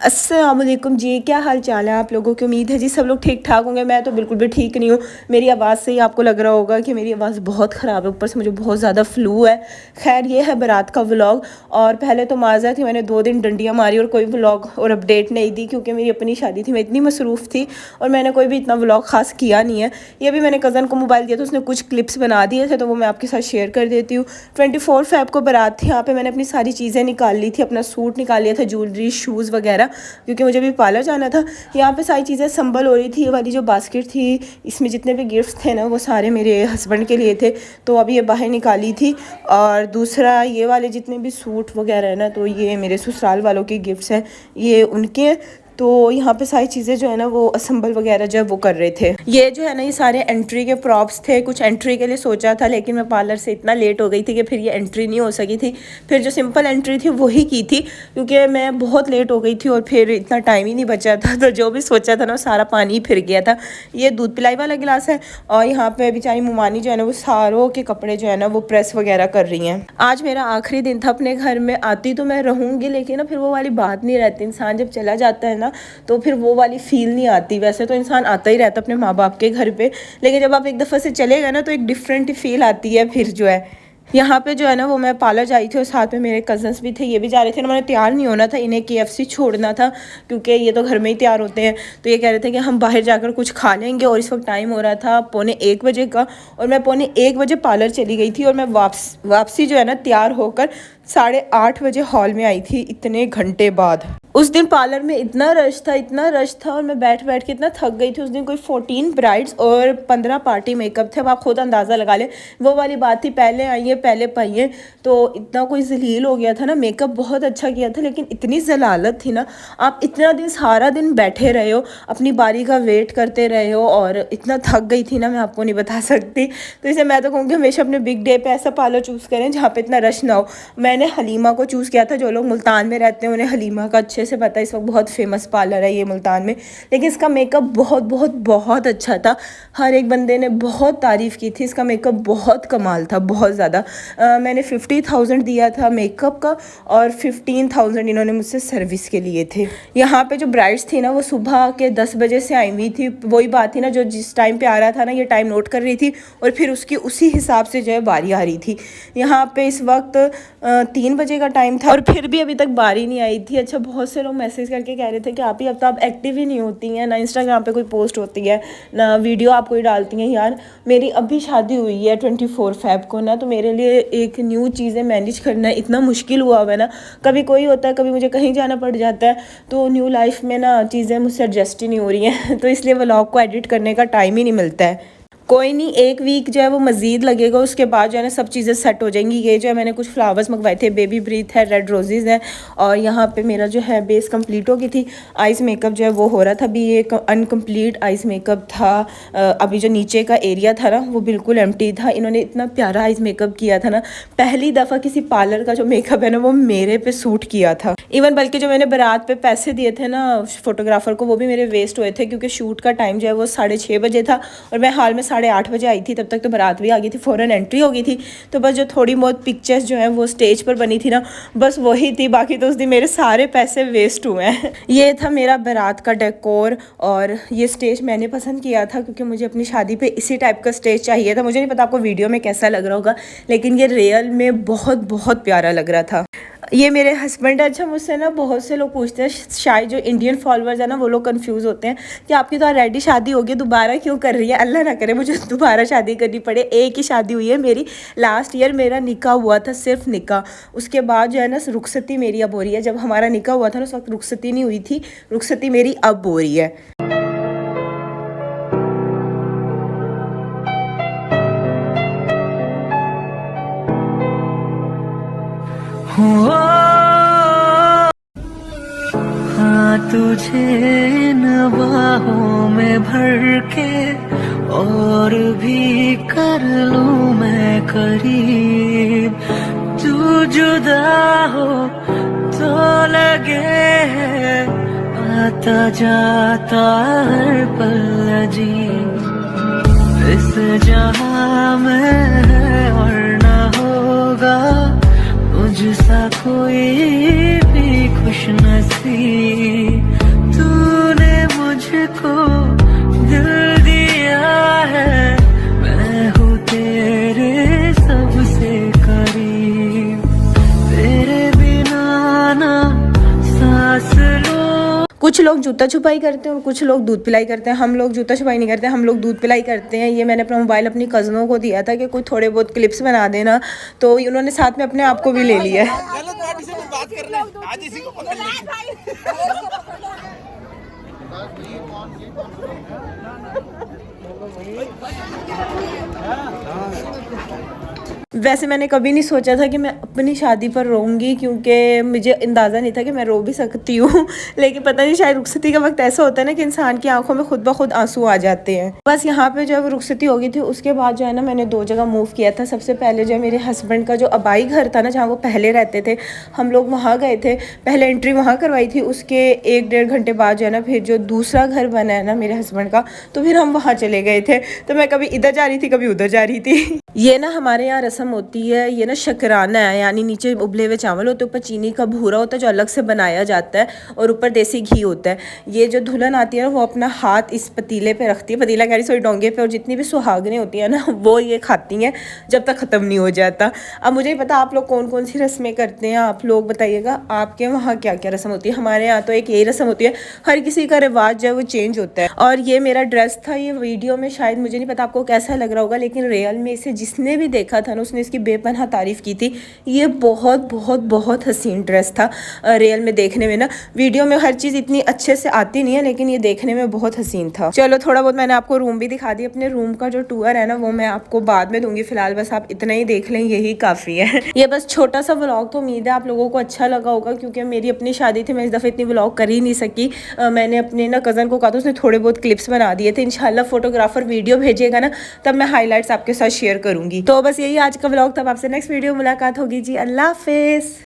अस्सलामुअलैकुम जी, क्या हाल चाल है आप लोगों की। उम्मीद है जी सब लोग ठीक ठाक होंगे। मैं तो बिल्कुल भी ठीक नहीं हूँ। मेरी आवाज़ से ही आपको लग रहा होगा कि मेरी आवाज़ बहुत ख़राब है, ऊपर से मुझे बहुत ज़्यादा फ्लू है। खैर ये है बारात का व्लॉग। और पहले तो माज़ा थी, मैंने 2 दिन डंडियाँ मारी और कोई व्लॉग और अपडेट नहीं दी क्योंकि मेरी अपनी शादी थी, मैं इतनी मसरूफ़ थी और मैंने कोई भी इतना व्लॉग ख़ास किया नहीं है। ये भी मैंने कज़न को मोबाइल दिया तो उसने कुछ क्लिप्स बना दिए थे, तो वो मैं आपके साथ शेयर कर देती हूँ। 24 फ़रवरी को बारात थी, यहाँ पर मैंने अपनी सारी चीज़ें निकाल ली थी, अपना सूट निकाल लिया था, ज्वेलरी, शूज़ वगैरह, क्योंकि मुझे भी पार्लर जाना था। यहाँ पे सारी चीज़ें संभल हो रही थी। ये वाली जो बास्केट थी, इसमें जितने भी गिफ्ट्स थे ना वो सारे मेरे हस्बैंड के लिए थे, तो अभी ये बाहर निकाली थी। और दूसरा ये वाले जितने भी सूट वगैरह है ना, तो ये मेरे ससुराल वालों के गिफ्ट्स हैं, ये उनके हैं। तो यहाँ पे सारी चीज़ें जो है ना वो असम्बल वगैरह जब वो कर रहे थे, ये जो है ना ये सारे एंट्री के प्रॉप्स थे। कुछ एंट्री के लिए सोचा था लेकिन मैं पार्लर से इतना लेट हो गई थी कि फिर ये एंट्री नहीं हो सकी थी। फिर जो सिंपल एंट्री थी वही की थी क्योंकि मैं बहुत लेट हो गई थी और फिर इतना टाइम ही नहीं बचा था, तो जो भी सोचा था ना सारा पानी ही फिर गया था। ये दूध पिलाई वाला गिलास है और यहाँ पे बेचारी मुमानी जो है ना वो सारों के कपड़े जो है ना वो प्रेस वगैरह कर रही हैं। आज मेरा आखिरी दिन था अपने घर में। आती तो मैं रहूँगी लेकिन ना फिर वो वाली बात नहीं रहती। इंसान जब चला जाता है ना तो फिर वो वाली फील नहीं आती। वैसे तो इंसान आता ही रहता अपने माँ बाप के घर पे, लेकिन जब आप एक दफ़ा से चले गए ना तो एक डिफरेंट ही फील आती है। फिर जो है यहाँ पे जो है ना वो मैं पार्लर जा रही थी और साथ में मेरे कज़न्स भी थे, ये भी जा रहे थे ना। मैंने तैयार नहीं होना था, इन्हें KFC छोड़ना था क्योंकि ये तो घर में ही तैयार होते हैं। तो ये कह रहे थे कि हम बाहर जाकर कुछ खा लेंगे और इस वक्त टाइम हो रहा था 1:45 का और मैं 1:45 पार्लर चली गई थी और मैं वापसी जो है ना तैयार होकर 8:30 बजे हॉल में आई थी, इतने घंटे बाद। उस दिन पार्लर में इतना रश था और मैं बैठ के इतना थक गई थी। उस दिन कोई 14 ब्राइड्स और 15 पार्टी मेकअप थे। अब आप खुद अंदाज़ा लगा लें, वो वाली बात थी, पहले आइए पहले पाइए। तो इतना कोई जलील हो गया था ना। मेकअप बहुत अच्छा किया था लेकिन इतनी जलालत थी ना। आप इतना दिन सारा दिन बैठे रहे हो, अपनी बारी का वेट करते रहे हो और इतना थक गई थी ना, मैं आपको नहीं बता सकती। तो इसे मैं तो कहूँगी हमेशा अपने बिग डे पे ऐसा पार्लर चूज़ करें जहाँ पे इतना रश ना हो। मैंने हलीमा को चूज़ किया था। जो लोग मुल्तान में रहते हैं उन्हें हलीमा का अच्छे से पता है, इस वक्त बहुत फेमस पार्लर है ये मुल्तान में। लेकिन इसका मेकअप बहुत अच्छा था। हर एक बंदे ने बहुत तारीफ़ की थी। इसका मेकअप बहुत कमाल था, बहुत ज़्यादा। मैंने 50,000 दिया था मेकअप का और 15,000 इन्होंने मुझसे सर्विस के लिए थे। यहाँ पे जो ब्राइड्स थी ना वो सुबह के 10 बजे से आई हुई थी। वही बात थी ना, जो जिस टाइम पे आ रहा था ना ये टाइम नोट कर रही थी और फिर उसकी उसी हिसाब से जो है बारी आ रही थी। यहाँ पे इस वक्त 3 बजे का टाइम था और फिर भी अभी तक बारी नहीं आई थी। अच्छा, बहुत से लोग मैसेज करके कह रहे थे कि आप ही अब तो आप एक्टिव ही नहीं होती हैं, ना इंस्टाग्राम पे कोई पोस्ट होती है ना वीडियो आप कोई डालती हैं। यार मेरी अभी शादी हुई है 24 फ़रवरी को ना, तो मेरे लिए एक न्यू चीज़ें मैनेज करना इतना मुश्किल हुआ है ना। कभी कोई होता है, कभी मुझे कहीं जाना पड़ जाता है, तो न्यू लाइफ में ना चीज़ें मुझसे एडजस्ट ही नहीं हो रही हैं तो इसलिए व्लॉग को एडिट करने का टाइम ही नहीं मिलता है। कोई नहीं, एक वीक जो है वो मज़ीद लगेगा, उसके बाद जो है ना सब चीज़ें सेट हो जाएंगी। ये जो है मैंने कुछ फ्लावर्स मंगवाए थे, बेबी ब्रीथ है, रेड रोजेज़ हैं और यहाँ पे मेरा जो है बेस कंप्लीट हो गई थी। आइज़ मेकअप जो है वो हो रहा था। अभी ये अनकम्प्लीट आइज़ मेकअप था। अभी जो नीचे का एरिया था ना वो बिल्कुल एम्प्टी था। इन्होंने इतना प्यारा आइज़ मेकअप किया था ना, पहली दफ़ा किसी पार्लर का जो मेकअप है ना वो मेरे पे सूट किया था। इवन बल्कि जो मैंने बारात पे पैसे दिए थे ना फोटोग्राफर को, वो भी मेरे वेस्ट हुए थे क्योंकि शूट का टाइम जो है वो 6:30 बजे था और मैं हाल में 8:30 बजे आई थी। तब तक तो बारात भी आ गई थी, फ़ौरन एंट्री हो गई थी। तो बस जो थोड़ी बहुत पिक्चर्स जो हैं वो स्टेज पर बनी थी ना, बस वही थी। बाकी तो उस दिन मेरे सारे पैसे वेस्ट हुए हैं। ये था मेरा बारात का डेकोर और ये स्टेज मैंने पसंद किया था क्योंकि मुझे अपनी शादी पे इसी टाइप का स्टेज चाहिए था। मुझे नहीं पता आपको वीडियो में कैसा लग रहा होगा, लेकिन ये रियल में बहुत प्यारा लग रहा था। ये मेरे हस्बैंड। अच्छा, मुझसे ना बहुत से लोग पूछते हैं, शायद जो इंडियन फॉलोअर्स है ना वो लोग कंफ्यूज होते हैं कि आपकी तो ऑलरेडी शादी हो गई, दोबारा क्यों कर रही है। अल्लाह ना करे मुझे दोबारा शादी करनी पड़े। एक ही शादी हुई है मेरी, लास्ट ईयर मेरा निकाह हुआ था, सिर्फ निकाह। उसके बाद जो है ना रुखसती मेरी अब हो रही है। जब हमारा निकाह हुआ था ना उस वक्त रुखसती नहीं हुई थी, रुखसती मेरी अब हो रही है। हाँ, तुझे इन बाहों में भर के और भी कर लूं मैं करीब। तू जुदा हो तो लगे आता जाता हर पल अजीब। इस जहां में है और न होगा मुझसा कोई भी खुश नसीब। कुछ लोग जूता छुपाई करते हैं और कुछ लोग दूध पिलाई करते हैं। हम लोग जूता छुपाई नहीं करते, हम लोग दूध पिलाई करते हैं। ये मैंने अपना मोबाइल अपनी कज़नों को दिया था कि कोई थोड़े बहुत क्लिप्स बना देना, तो उन्होंने साथ में अपने आप को भी ले लिया है। वैसे मैंने कभी नहीं सोचा था कि मैं अपनी शादी पर रोऊंगी, क्योंकि मुझे अंदाज़ा नहीं था कि मैं रो भी सकती हूँ। लेकिन पता नहीं, शायद रुखसती का वक्त ऐसा होता है ना कि इंसान की आंखों में खुद ब खुद आंसू आ जाते हैं। बस यहाँ पे जब रुखसती हो गई थी उसके बाद जो है ना, मैंने 2 जगह मूव किया था। सबसे पहले जो है मेरे हस्बैंड का जो आबाई घर था ना, जहाँ वो पहले रहते थे, हम लोग वहाँ गए थे। पहले एंट्री वहाँ करवाई थी, उसके 1-1.5 घंटे बाद जो है ना, फिर जो दूसरा घर बना है ना मेरे हस्बैंड का, तो फिर हम वहाँ चले गए थे। तो मैं कभी इधर जा रही थी, कभी उधर जा रही थी। ये ना हमारे यहाँ रस्म होती है, ये ना शकराना है, यानी नीचे उबले हुए चावल होते हैं, ऊपर चीनी का भूरा होता है जो अलग से बनाया जाता है, और ऊपर देसी घी होता है। ये जो दुल्हन आती है ना, वो अपना हाथ इस पतीले पे रखती है, पतीला कह रही सॉरी, डोंगे पे, और जितनी भी सुहागनें होती हैं ना, वो ये खाती हैं जब तक ख़त्म नहीं हो जाता। अब मुझे पता आप लोग कौन कौन सी रस्में करते हैं, आप लोग बताइएगा आपके वहाँ क्या क्या रस्म होती है। हमारे यहाँ तो एक यही रस्म होती है, हर किसी का रिवाज जो है वो चेंज होता है। और ये मेरा ड्रेस था, ये वीडियो में शायद मुझे नहीं पता आपको कैसा लग रहा होगा, लेकिन रियल में इसे जिसने भी देखा था ना, उसने इसकी बेपनाह तारीफ़ की थी। ये बहुत बहुत बहुत हसीन ड्रेस था रियल में देखने में ना। वीडियो में हर चीज़ इतनी अच्छे से आती नहीं है, लेकिन ये देखने में बहुत हसीन था। चलो थोड़ा बहुत मैंने आपको रूम भी दिखा दिया। अपने रूम का जो टूर है ना, वो मैं आपको बाद में दूंगी, फिलहाल बस आप इतना ही देख लें, यही काफ़ी है। ये बस छोटा सा व्लॉग, तो उम्मीद है आप लोगों को अच्छा लगा होगा, क्योंकि मेरी अपनी शादी थी, मैं इस दफ़े इतनी व्लॉग कर ही नहीं सकी। मैंने अपने ना कज़न को कहा था, उसने थोड़े बहुत क्लिप्स बना दिए थे। इंशाल्लाह फोटोग्राफर वीडियो भेजिएगा ना, तब मैं हाईलाइट्स आपके साथ शेयर करूंगी। तो बस यही आज का व्लॉग था। आपसे नेक्स्ट वीडियो मुलाकात होगी जी। अल्लाह हाफिज़।